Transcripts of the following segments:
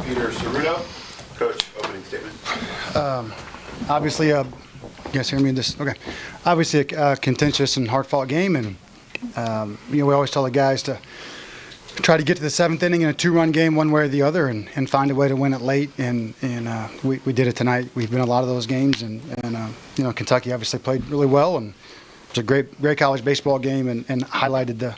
Peter Cerruto. Coach, opening statement. Obviously, you guys hear me in this? Okay. Obviously, a contentious and hard-fought game, and we always tell the guys to try to get to the seventh inning in a two-run game, one way or the other, and find a way to win it late. And we did it tonight. We've been in a lot of those games, and Kentucky obviously played really well, and it's a great college baseball game, and highlighted the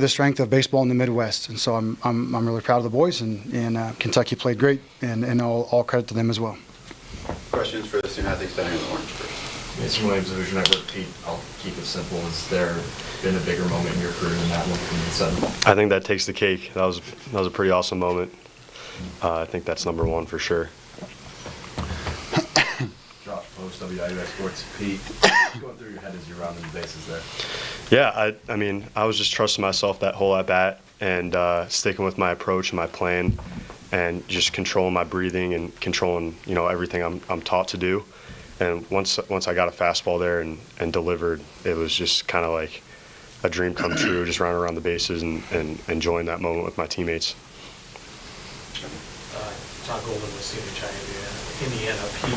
strength of baseball in the Midwest. And so I'm really proud of the boys, and Kentucky played great, and all credit to them as well. Questions for the student athletes standing in the orange first? Mr. Williams, Division Network. Pete, I'll keep it simple. Has there been a bigger moment in your career than that one from the seven? I think that takes the cake. That was a pretty awesome moment. I think that's number one for sure. Drop post WIUX Sports. Pete, what's going through your head as you're rounding the bases there? Yeah, I mean, I was just trusting myself that whole at bat and sticking with my approach and my plan, and just controlling my breathing and controlling everything I'm taught to do. And once I got a fastball there and delivered, it was just kind of like a dream come true, just running around the bases and enjoying that moment with my teammates. Todd Golden with Senior Indiana. Pete,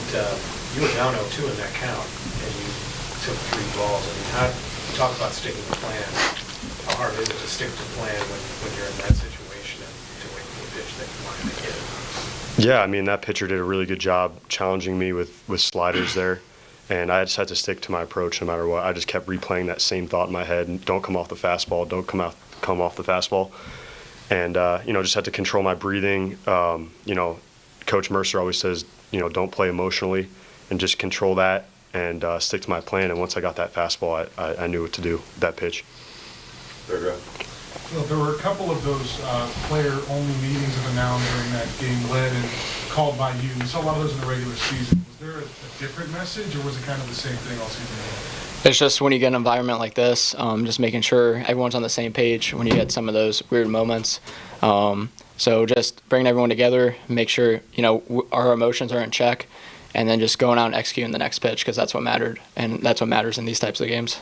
you were down 0-2 in that count, and you took 3 balls. I mean, talk about sticking to plan. How hard is it to stick to plan when you're in that situation and doing the pitch that you wanted to hit? Yeah, I mean, that pitcher did a really good job challenging me with sliders there, and I just had to stick to my approach no matter what. I just kept replaying that same thought in my head: don't come off the fastball, don't come off the fastball, and just had to control my breathing. Coach Mercer always says, don't play emotionally, and just control that and stick to my plan. And once I got that fastball, I knew what to do with that pitch. Third row. Well, there were a couple of those player-only meetings of the mound during that game led and called by you. We saw a lot of those in the regular season. Was there a different message, or was it kind of the same thing all season long? It's just when you get an environment like this, just making sure everyone's on the same page when you get some of those weird moments. So just bringing everyone together, make sure our emotions are in check, and then just going out and executing the next pitch, because that's what mattered, and that's what matters in these types of games.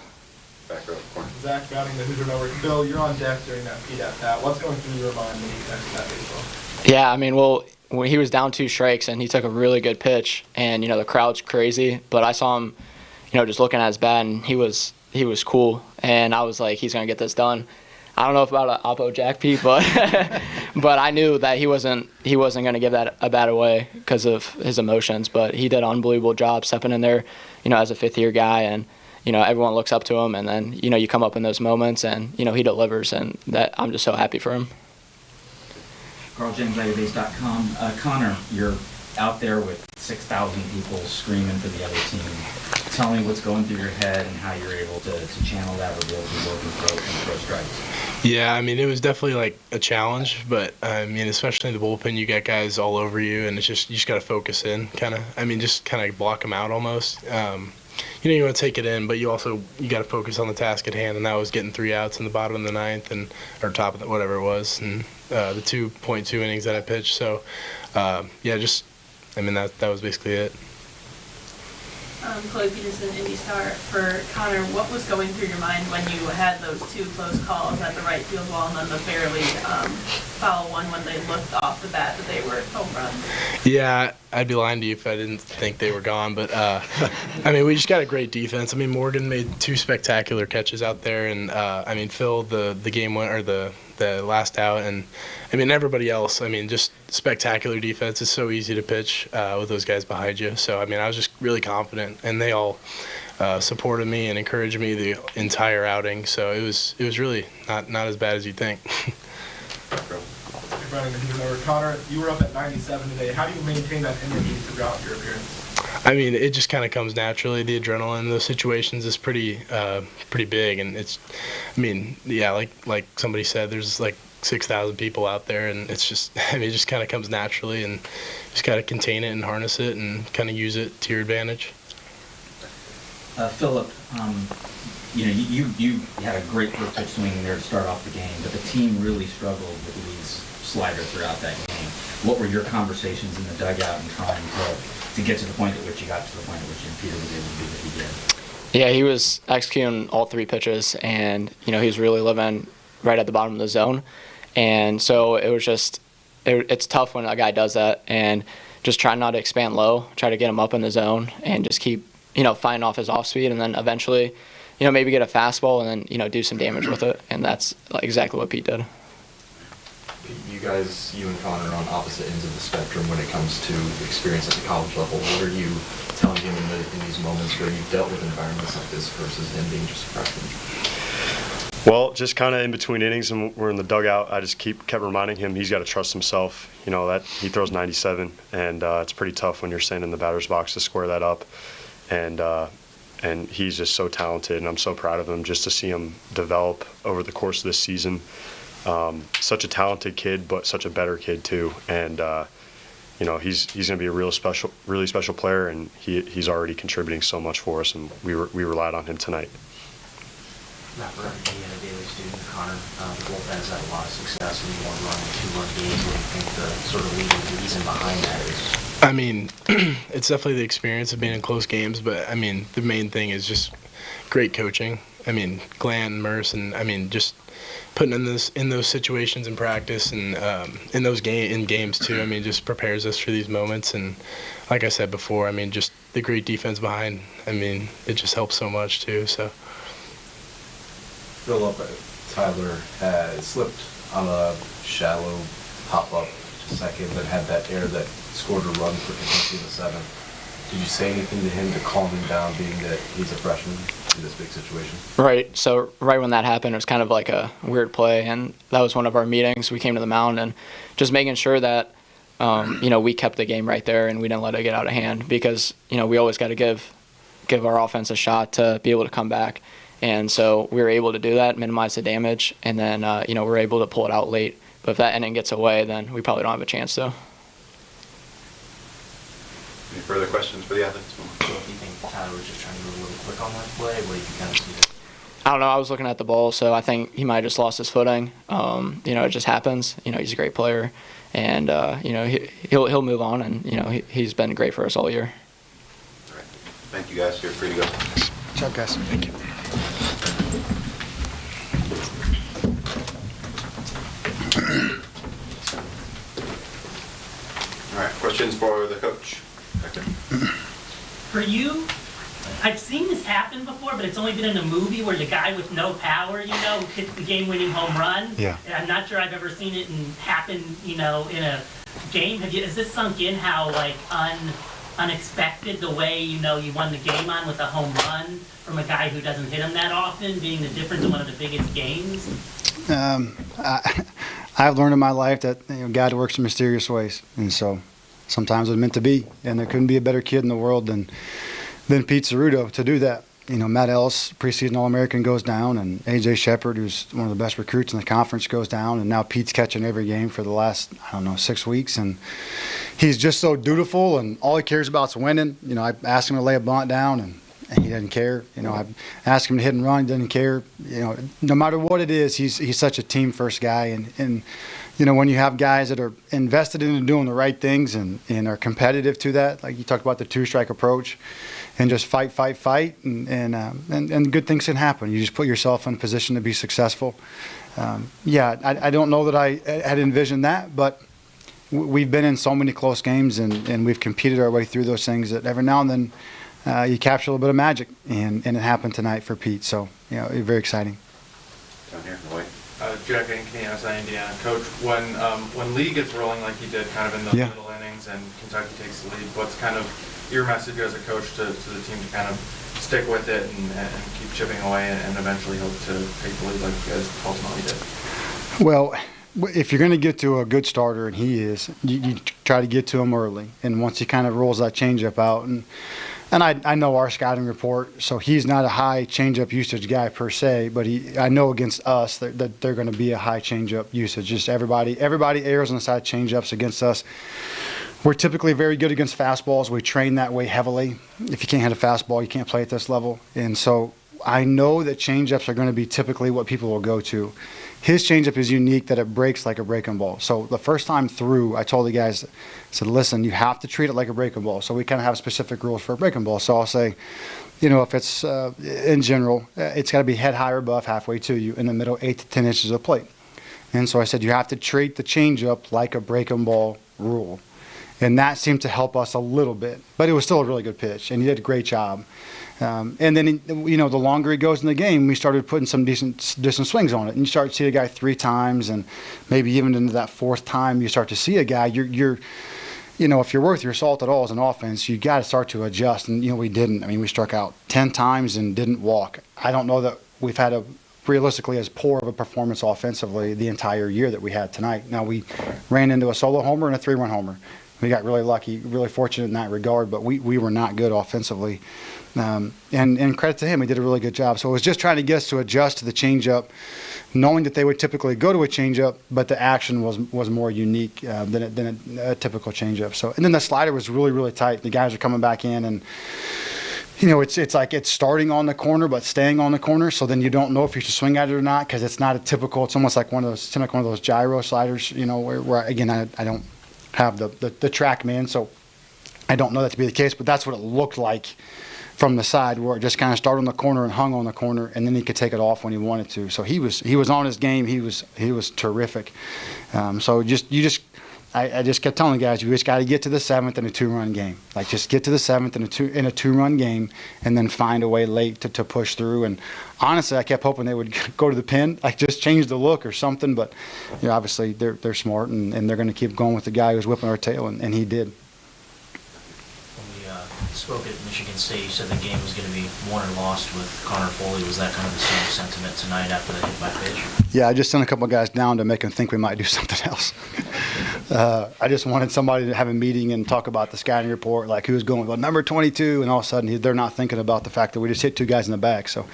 Back row, corner. Zach batting the Hoosier Network. Bill, you're on deck during that Pete at bat. What's going through your mind when you exit that baseball? Yeah, I mean, when he was down 2 strikes and he took a really good pitch, and the crowd's crazy, but I saw him, just looking at his bat, and he was cool, and I was like, he's gonna get this done. I don't know about an oppo jack, Pete, but but I knew that he wasn't gonna give that a bat away because of his emotions. But he did an unbelievable job stepping in there, as a 5th-year guy, and everyone looks up to him, and then you come up in those moments, and he delivers, and that I'm just so happy for him. CarlJamesDatabase.com. Connor, you're out there with 6,000 people screaming for the other team. Tell me what's going through your head and how you're able to channel that or be able to work and throw strikes. Yeah, I mean, it was definitely like a challenge, but I mean, especially in the bullpen, you got guys all over you, and you just got to focus in, just kind of block them out almost. You want to take it in, but you got to focus on the task at hand, and that was getting 3 outs in the bottom of the 9th or top of whatever it was, and the 2.2 innings that I pitched. So, that was basically it. Chloe Peterson, Indy Star. For Connor, what was going through your mind when you had those 2 close calls at the right field wall and then the barely foul one when they looked off the bat that they were home runs? Yeah, I'd be lying to you if I didn't think they were gone. But, we just got a great defense. Morgan made 2 spectacular catches out there. And, Phil, the game winner, or the last out. And, everybody else, just spectacular defense. It's so easy to pitch with those guys behind you. So, I was just really confident. And they all supported me and encouraged me the entire outing. So it was really not as bad as you'd think. Connor, you were up at 97 today. How do you maintain that energy throughout your appearance? It just kind of comes naturally. The adrenaline in those situations is pretty big, and it's, like somebody said, there's like 6,000 people out there, and it's just, it just kind of comes naturally, and just got to contain it and harness it and kind of use it to your advantage. Philip, you had a great first pitch swing there to start off the game, but the team really struggled with Lee's slider throughout that game. What were your conversations in the dugout and trying to get to the point at which you got to the point at which Peter was able to do what he did? Yeah, he was executing all 3 pitches, and he was really living right at the bottom of the zone, and so it was just it's tough when a guy does that, and just try not to expand low, try to get him up in the zone, and just keep, fighting off his off speed, and then eventually, maybe get a fastball and then, do some damage with it, and that's exactly what Pete did. You and Connor are on opposite ends of the spectrum when it comes to experience at the college level. What are you telling him in these moments where you've dealt with environments like this versus him being just a freshman? Well, just kind of in between innings and we're in the dugout, I just kept reminding him he's got to trust himself. That he throws 97, and it's pretty tough when you're standing in the batter's box to square that up. And he's just so talented, and I'm so proud of him just to see him develop over the course of this season. Such a talented kid, but such a better kid too. And he's going to be a really special player, and he's already contributing so much for us, and we relied on him tonight. Not for being a daily student, Connor, the bullpen's had a lot of success in 1-run and 2-run games. What do you think the sort of leading reason behind that is? I mean, it's definitely the experience of being in close games, but I mean, the main thing is just great coaching. I mean, Glenn, Merce, and I mean, just putting in those situations in practice and in games too. I mean, just prepares us for these moments. And like I said before, I mean, just the great defense behind. I mean, it just helps so much too. So. Philip, Tyler had slipped on a shallow pop-up to second, but had that error that scored a run for Kentucky in the seventh. Did you say anything to him to calm him down, being that he's a freshman in this big situation? Right. So right when that happened, it was kind of like a weird play, and that was one of our meetings. We came to the mound and just making sure that we kept the game right there and we didn't let it get out of hand, because we always got to give our offense a shot to be able to come back. And so we were able to do that, minimize the damage, and then we're able to pull it out late. But if that inning gets away, then we probably don't have a chance to. Any further questions for the athletes? So if you think Tyler was just trying to move a little quick on that play, what do you kind of see that? I don't know. I was looking at the ball, so I think he might have just lost his footing. It just happens. He's a great player, and he'll move on, and he's been great for us all year. All right. Thank you, guys. You're free to go. Good job, guys. Thank you. All right. Questions for the coach? Okay. For you, I've seen this happen before, but it's only been in a movie where the guy with no power, hits the game-winning home run. Yeah. And I'm not sure I've ever seen it happen, in a game. Has this sunk in how unexpected the way you won the game on with a home run from a guy who doesn't hit him that often, being the difference in one of the biggest games? I've learned in my life that God works in mysterious ways, and so sometimes it's meant to be. And there couldn't be a better kid in the world than Pete Cerruto to do that. Matt Ellis, preseason All-American, goes down, and A.J. Shepard, who's one of the best recruits in the conference, goes down, and now Pete's catching every game for the last 6 weeks, and he's just so dutiful, and all he cares about is winning. I asked him to lay a bunt down, and he doesn't care. I asked him to hit and run, he doesn't care. No matter what it is, he's such a team first guy, and when you have guys that are invested in doing the right things and are competitive to that, like you talked about the two-strike approach, and just fight, and good things can happen. You just put yourself in a position to be successful. I don't know that I had envisioned that, but we've been in so many close games, and we've competed our way through those things that every now and then you capture a little bit of magic, and it happened tonight for Pete. So, very exciting. Down here, White. Jack Indiana, Indiana. Coach, when Lee gets rolling like he did kind of in those middle innings and Kentucky takes the lead, what's kind of your message as a coach to the team to kind of stick with it and keep chipping away and eventually hope to take the lead like you guys ultimately did? Well, if you're going to get to a good starter, and he is, you try to get to him early. And once he kind of rolls that changeup out, and I know our scouting report, so he's not a high changeup usage guy per se, but I know against us that they're going to be a high changeup usage. Just everybody errs on the side of changeups against us. We're typically very good against fastballs. We train that way heavily. If you can't hit a fastball, you can't play at this level. And so I know that changeups are going to be typically what people will go to. His changeup is unique that it breaks like a breaking ball. So the first time through, I told the guys, I said, listen, you have to treat it like a breaking ball. So we kind of have specific rules for a breaking ball. So I'll say, if it's in general, it's got to be head high or above halfway to you in the middle, 8 to 10 inches of plate. And so I said, you have to treat the changeup like a breaking ball rule. And that seemed to help us a little bit. But it was still a really good pitch, and he did a great job. And then, the longer he goes in the game, we started putting some decent swings on it. And you start to see a guy 3 times, and maybe even into that 4th time, you start to see a guy. If you're worth your salt at all as an offense, you got to start to adjust. And, we didn't. I mean, we struck out 10 times and didn't walk. I don't know that we've had realistically as poor of a performance offensively the entire year that we had tonight. Now, we ran into a solo homer and a 3-run homer. We got really lucky, really fortunate in that regard, but we were not good offensively. And credit to him, he did a really good job. So it was just trying to get us to adjust to the changeup, knowing that they would typically go to a changeup, but the action was more unique than a typical changeup. So, and then the slider was really, really tight. The guys are coming back in, and it's like it's starting on the corner but staying on the corner. So then you don't know if you should swing at it or not because it's not a typical. It's almost like one of those gyro sliders. Where again I don't have the track man, so I don't know that to be the case. But that's what it looked like from the side, where it just kind of started on the corner and hung on the corner, and then he could take it off when he wanted to. So he was on his game. He was terrific. I just kept telling the guys, you just got to get to the 7th in a 2-run game. Like, just get to the 7th in a 2-run game, and then find a way late to push through. And honestly, I kept hoping they would go to the pin, like just change the look or something. But obviously they're smart, and they're going to keep going with the guy who's whipping our tail, and he did. Spoke at Michigan State, you said the game was going to be won or lost with Connor Foley. Was that kind of the same sentiment tonight after the hit by pitch? Yeah, I just sent a couple of guys down to make them think we might do something else. I just wanted somebody to have a meeting and talk about the scouting report, like who's going with number 22, and all of a sudden they're not thinking about the fact that we just hit 2 guys in the back. So,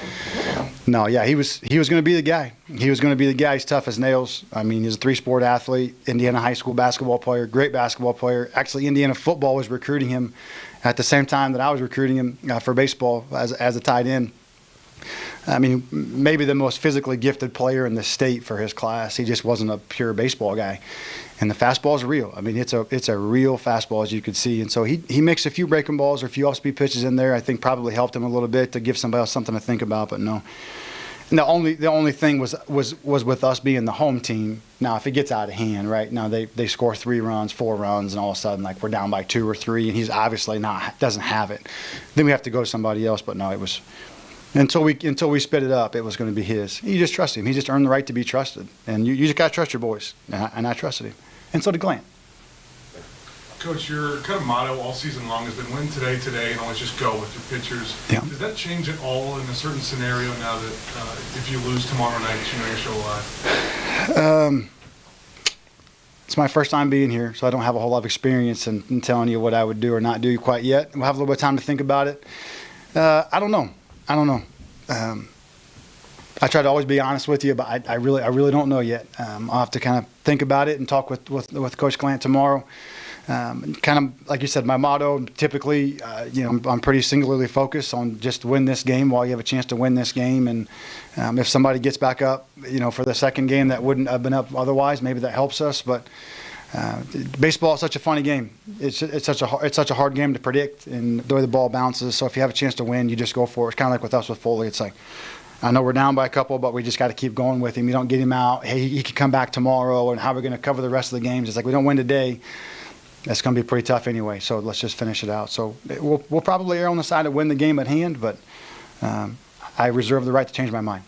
no, yeah, he was going to be the guy. He was going to be the guy. He's tough as nails. I mean, he's a 3-sport athlete, Indiana high school basketball player, great basketball player. Actually, Indiana football was recruiting him at the same time that I was recruiting him for baseball as a tight end. I mean, maybe the most physically gifted player in the state for his class. He just wasn't a pure baseball guy. And the fastball is real. I mean, it's a real fastball, as you could see. And so he mixed a few breaking balls or a few off-speed pitches in there. I think probably helped him a little bit to give somebody else something to think about. But no. And the only thing was with us being the home team. Now, if it gets out of hand, right now they score 3 runs, 4 runs, and all of a sudden like we're down by 2 or 3, and he's obviously doesn't have it. Then we have to go to somebody else. But no, it was until we spit it up, it was going to be his. You just trust him. He just earned the right to be trusted, and you just got to trust your boys. And I trusted him, and so did Glenn. Coach, your kind of motto all season long has been win today, and always just go with your pitchers. Yeah. Does that change at all in a certain scenario now that if you lose tomorrow night, you're still alive? It's my first time being here, so I don't have a whole lot of experience in telling you what I would do or not do quite yet. We'll have a little bit of time to think about it. I don't know. I try to always be honest with you, but I really don't know yet. I'll have to kind of think about it and talk with Coach Glant tomorrow. Kind of like you said, my motto typically, I'm pretty singularly focused on just win this game while you have a chance to win this game. And if somebody gets back up, for the second game that wouldn't have been up otherwise, maybe that helps us. But baseball is such a funny game. It's such a hard game to predict, and the way the ball bounces. So if you have a chance to win, you just go for it. It's kind of like with us with Foley. It's like, I know we're down by a couple, but we just got to keep going with him. You don't get him out. Hey, he could come back tomorrow, and how are we going to cover the rest of the games? It's like we don't win today. That's going to be pretty tough anyway, so let's just finish it out. So we'll probably err on the side of win the game at hand, but I reserve the right to change my mind.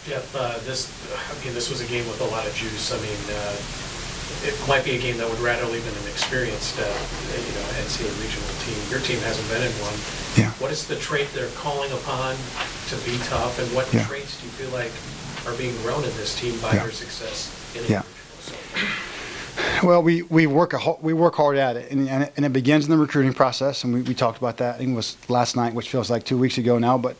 Jeff, this was a game with a lot of juice. I mean, it might be a game that would rather leave an experienced, NCAA regional team. Your team hasn't been in one. Yeah. What is the trait they're calling upon to be tough, and what traits do you feel like are being grown in this team by your success in a regional? Well, we work hard at it, and it begins in the recruiting process, and we talked about that. I think it was last night, which feels like 2 weeks ago now, but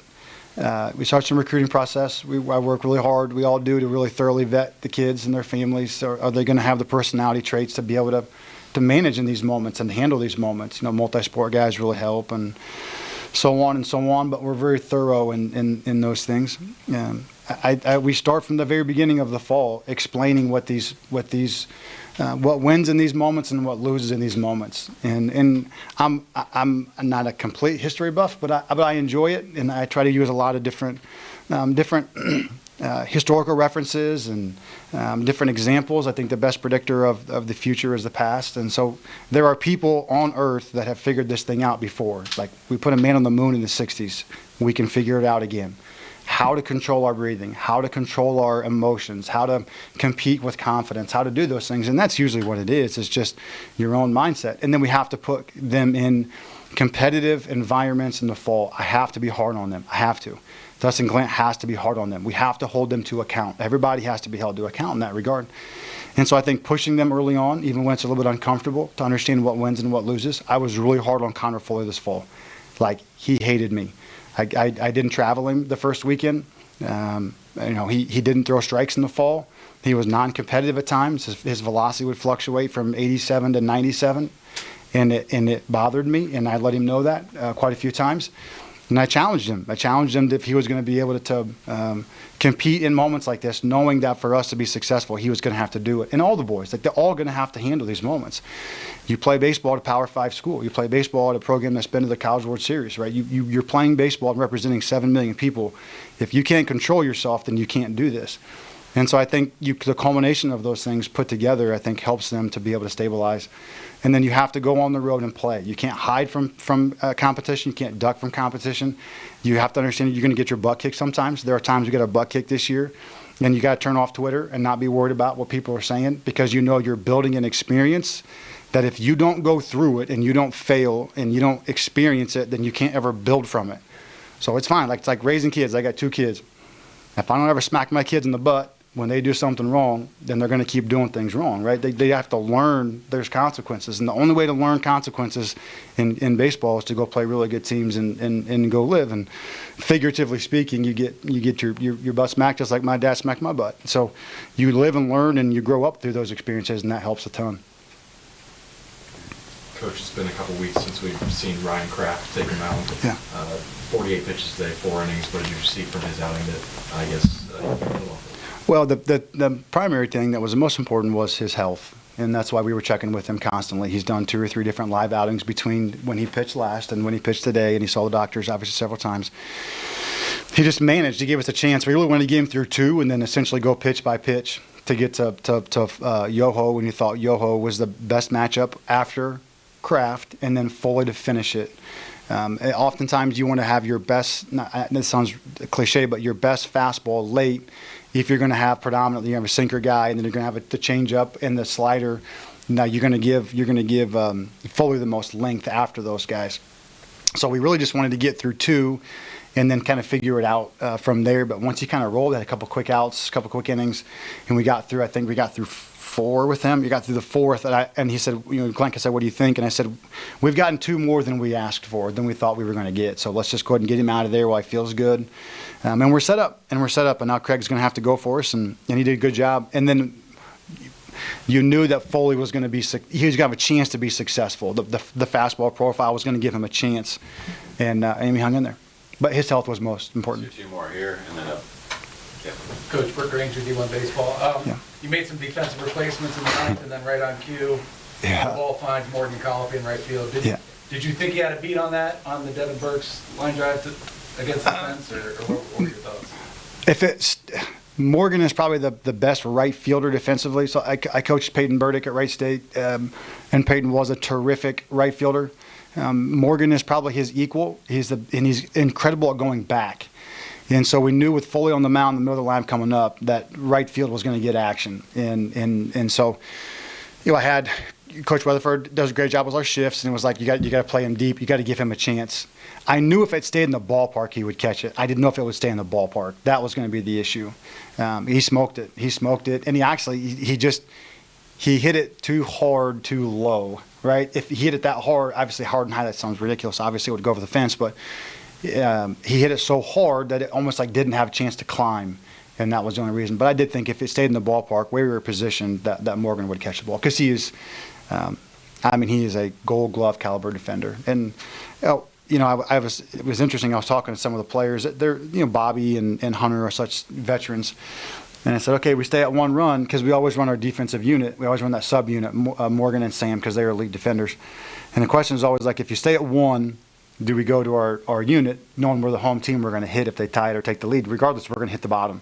we start some recruiting process. I work really hard. We all do to really thoroughly vet the kids and their families. Are they going to have the personality traits to be able to manage in these moments and handle these moments? Multi-sport guys really help, and so on and so on. But we're very thorough in those things. We start from the very beginning of the fall explaining what wins in these moments and what loses in these moments. And I'm not a complete history buff, but I enjoy it, and I try to use a lot of different historical references and different examples. I think the best predictor of the future is the past. And so there are people on Earth that have figured this thing out before. Like we put a man on the moon in the 60s. We can figure it out again. How to control our breathing, how to control our emotions, how to compete with confidence, how to do those things. And that's usually what it is. It's just your own mindset. And then we have to put them in competitive environments in the fall. I have to be hard on them. I have to. Dustin Glant has to be hard on them. We have to hold them to account. Everybody has to be held to account in that regard. And so I think pushing them early on, even when it's a little bit uncomfortable, to understand what wins and what loses. I was really hard on Connor Foley this fall. Like, he hated me. I didn't travel him the first weekend. He didn't throw strikes in the fall. He was non-competitive at times. His velocity would fluctuate from 87 to 97, and it bothered me, and I let him know that quite a few times. And I challenged him. I challenged him if he was going to be able to compete in moments like this, knowing that for us to be successful, he was going to have to do it. And all the boys, like they're all going to have to handle these moments. You play baseball at a Power 5 school. You play baseball at a program that's been to the College World Series, right? You're playing baseball and representing 7 million people. If you can't control yourself, then you can't do this. And so I think the culmination of those things put together, I think, helps them to be able to stabilize. And then you have to go on the road and play. You can't hide from competition. You can't duck from competition. You have to understand that you're going to get your butt kicked sometimes. There are times you get a butt kicked this year, and you got to turn off Twitter and not be worried about what people are saying, because you know you're building an experience that if you don't go through it and you don't fail and you don't experience it, then you can't ever build from it. So it's fine. It's like raising kids. I got 2 kids. If I don't ever smack my kids in the butt when they do something wrong, then they're going to keep doing things wrong, right? They have to learn there's consequences. And the only way to learn consequences in baseball is to go play really good teams and go live. And figuratively speaking, you get your butt smacked just like my dad smacked my butt. So you live and learn and you grow up through those experiences, and that helps a ton. Coach, it's been a couple weeks since we've seen Ryan Kraft take him out. Yeah. 48 pitches today, 4 innings. What did you see from his outing that, I guess, you feel off? Well, the primary thing that was the most important was his health, and that's why we were checking with him constantly. He's done 2 or 3 different live outings between when he pitched last and when he pitched today, and he saw the doctors obviously several times. He just managed. He gave us a chance. We really wanted to get him through 2 and then essentially go pitch by pitch to get to Yoho, and you thought Yoho was the best matchup after Kraft, and then Foley to finish it. Oftentimes you want to have your best, this sounds cliche, but your best fastball late if you're going to have predominantly, you have a sinker guy, and then you're going to have the changeup and the slider. Now you're going to give Foley the most length after those guys. So we really just wanted to get through 2 and then kind of figure it out from there. But once he kind of rolled, had a couple quick outs, a couple quick innings, and we got through 4 with him. You got through the 4th, and he said, Glenn said, what do you think? And I said, we've gotten 2 more than we asked for, than we thought we were going to get. So let's just go ahead and get him out of there while he feels good. And we're set up, and now Craig's going to have to go for us, and he did a good job. And then you knew that Foley was going to he was going to have a chance to be successful. The fastball profile was going to give him a chance, and he hung in there. But his health was most important. 2 more here, and then up. Yeah. Coach, Brooke Granger, D1 Baseball. You made some defensive replacements in the 9th, and then right on cue, the ball finds Morgan Colopy in right field. Did you think you had a beat on that, on the Devin Burks line drive against the fence, or what were your thoughts? Morgan is probably the best right fielder defensively. So I coached Peyton Burdick at Wright State, and Peyton was a terrific right fielder. Morgan is probably his equal. He's incredible at going back. And so we knew with Foley on the mound in the middle of the line coming up that right field was going to get action. And so, I had Coach Weatherford does a great job with our shifts, and it was like you got to play him deep. You got to give him a chance. I knew if it stayed in the ballpark, he would catch it. I didn't know if it would stay in the ballpark. That was going to be the issue. He smoked it. And he hit it too hard, too low, right? If he hit it that hard, obviously hard and high, that sounds ridiculous. Obviously it would go over the fence, but he hit it so hard that it almost like didn't have a chance to climb, and that was the only reason. But I did think if it stayed in the ballpark where we were positioned, that Morgan would catch the ball, because he is a Gold Glove caliber defender. And it was interesting. I was talking to some of the players. They're Bobby and Hunter are such veterans. And I said, okay, we stay at 1 run because we always run our defensive unit. We always run that sub unit, Morgan and Sam, because they are lead defenders. And the question is always like, if you stay at 1, do we go to our unit knowing we're the home team, we're going to hit if they tie it or take the lead? Regardless, we're going to hit the bottom.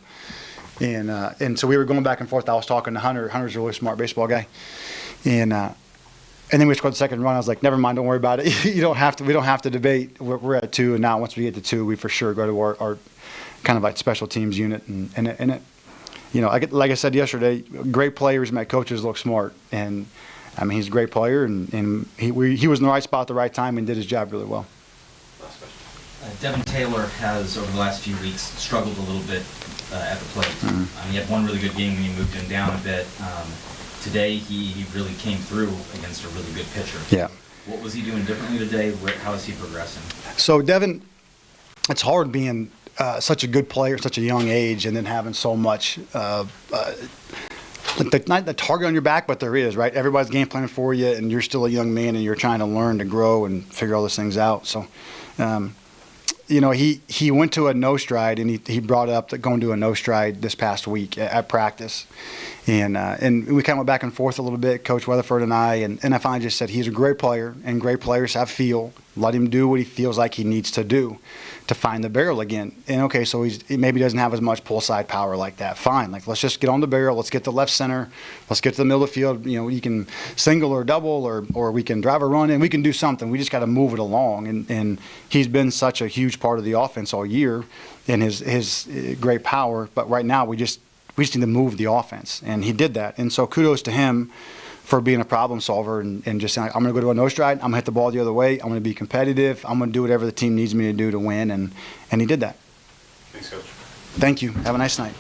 And so we were going back and forth. I was talking to Hunter. Hunter's a really smart baseball guy. And then we scored the second run. I was like, never mind, don't worry about it. We don't have to debate. We're at 2, and now once we get to 2, we for sure go to our kind of like special teams unit. And it, like I said yesterday, great players make coaches look smart. And I mean, he's a great player, and he was in the right spot at the right time and did his job really well. Devin Taylor has, over the last few weeks, struggled a little bit at the plate. He had one really good game when he moved him down a bit. Today, he really came through against a really good pitcher. Yeah. What was he doing differently today? How is he progressing? So Devin, it's hard being such a good player at such a young age and then having so much not the target on your back, but there is, right? Everybody's game planning for you, and you're still a young man, and you're trying to learn to grow and figure all those things out. So, he went to a no stride, and he brought up that going to a no stride this past week at practice. And we kind of went back and forth a little bit, Coach Weatherford and I, and I finally just said he's a great player, and great players have feel. Let him do what he feels like he needs to do to find the barrel again. And okay, so he maybe doesn't have as much pull side power like that. Fine, like let's just get on the barrel. Let's get to left center. Let's get to the middle of the field. You can single or double, or we can drive a run, and we can do something. We just got to move it along. And he's been such a huge part of the offense all year, in his great power. But right now we just need to move the offense, and he did that. And so kudos to him for being a problem solver and just saying, I'm going to go to a no stride, I'm going to hit the ball the other way, I'm going to be competitive, I'm going to do whatever the team needs me to do to win, and he did that. Thanks, Coach. Thank you. Have a nice night.